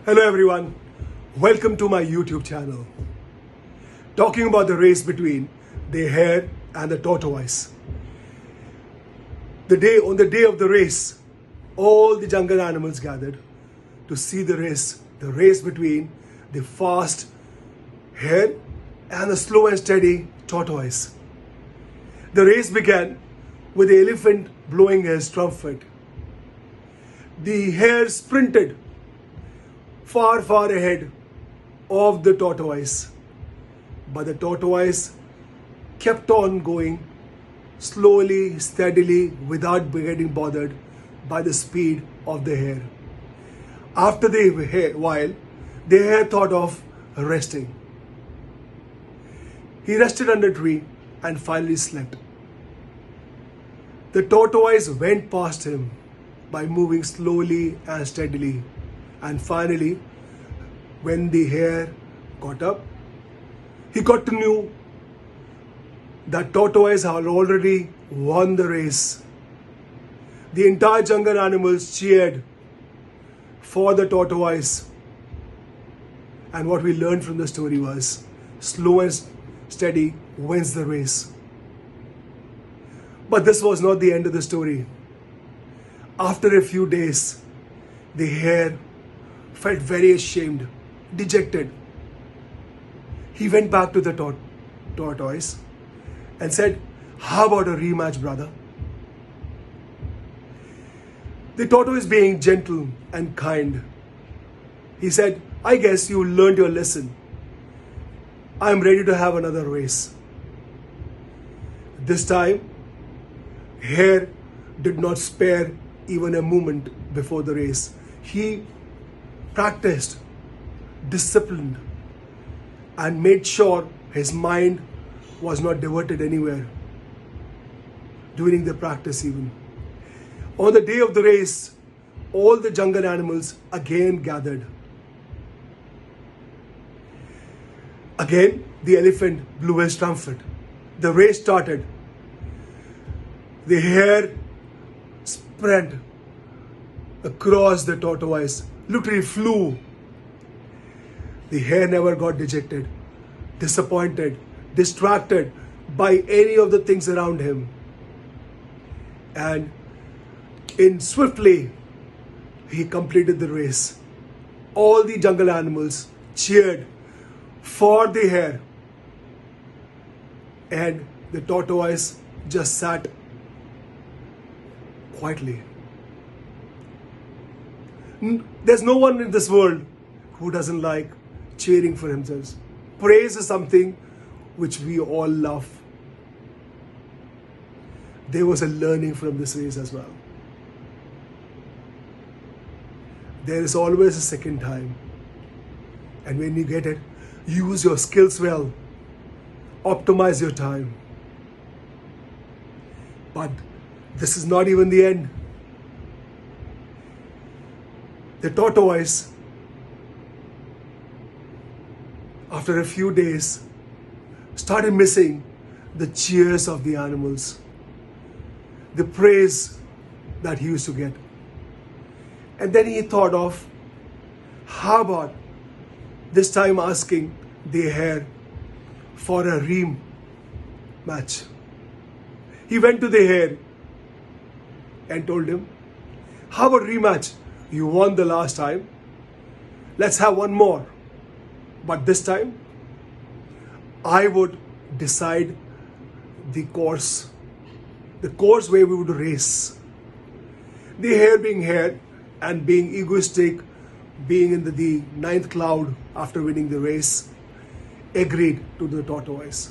Hello everyone, welcome to my YouTube channel. Talking about the race between the hare and the tortoise. On the day of the race, all the jungle animals gathered to see the race between the fast hare and the slow and steady tortoise. The race began with the elephant blowing his trumpet. The hare sprinted far ahead of the tortoise, but the tortoise kept on going slowly, steadily, without getting bothered by the speed of the hare. After a while, the hare thought of resting. He rested under a tree and finally slept. The tortoise went past him by moving slowly and steadily. And finally, when the hare got up, he got to know that tortoise had already won the race. The entire jungle animals cheered for the tortoise. And what we learned from the story was, slow and steady wins the race. But this was not the end of the story. After a few days, the hare felt very ashamed, dejected. He went back to the tortoise and said, "How about a rematch, brother?" The tortoise, being gentle and kind, he said, "I guess you learned your lesson. I am ready to have another race." This time, hare did not spare even a moment before the race. He practiced, disciplined, and made sure his mind was not diverted anywhere during the practice even. On the day of the race, all the jungle animals again gathered. Again, the elephant blew his trumpet. The race started. The hare sprint across the tortoise, literally flew. The hare never got dejected, disappointed, distracted by any of the things around him. And swiftly, he completed the race. All the jungle animals cheered for the hare. And the tortoise just sat quietly. There's no one in this world who doesn't like cheering for himself. Praise is something which we all love. There was a learning from this race as well. There is always a second time. And when you get it, use your skills well. Optimize your time. But this is not even the end. The tortoise, after a few days, started missing the cheers of the animals, the praise that he used to get. And then he thought of, how about this time asking the hare for a rematch? He went to the hare and told him, "How about rematch? You won the last time. Let's have one more. But this time, I would decide the course where we would race." The hare, being hare and being egoistic, being in the ninth cloud after winning the race, agreed to the tortoise.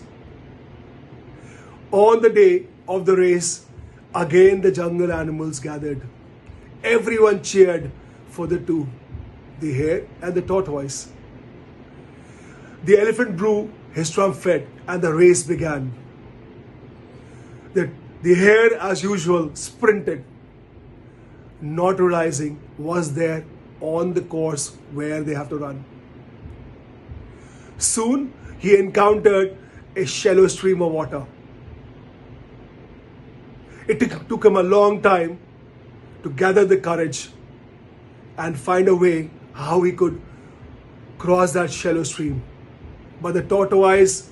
On the day of the race, again the jungle animals gathered. Everyone cheered for the two, the hare and the tortoise. The elephant blew his trumpet and the race began. The hare, as usual, sprinted, not realizing was there on the course where they have to run. Soon, he encountered a shallow stream of water. It took him a long time to gather the courage and find a way how he could cross that shallow stream. But the tortoise,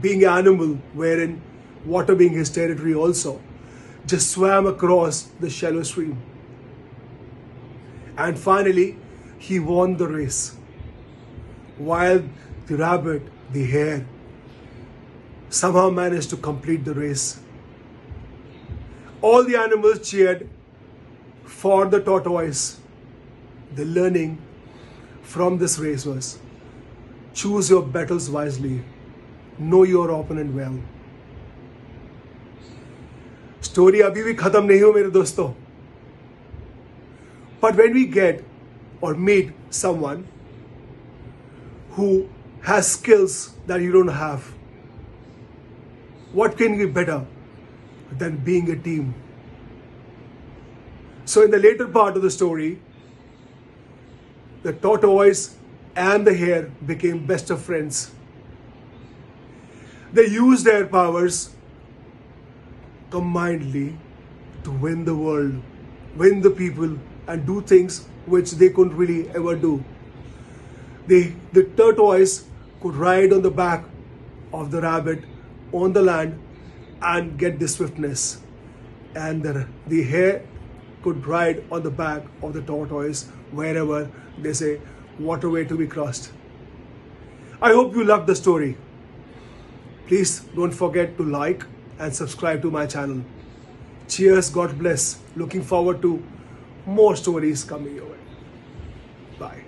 being an animal, wherein water being his territory also, just swam across the shallow stream. And finally, he won the race. While the rabbit, the hare, somehow managed to complete the race. All the animals cheered for the tortoise. The learning from this race was, choose your battles wisely, know your opponent well. Story abhi bhi khatam nahi ho mere dosto. But when we get or meet someone who has skills that you don't have, what can be better than being a team? So in the later part of the story, the tortoise and the hare became best of friends. They used their powers combinedly to win the world, win the people, and do things which they couldn't really ever do. The tortoise could ride on the back of the rabbit on the land and get the swiftness. And the hare could ride on the back of the tortoise wherever they say waterway to be crossed. I hope you loved the story. Please don't forget to like and subscribe to my channel. Cheers, God bless. Looking forward to more stories coming your way. Bye.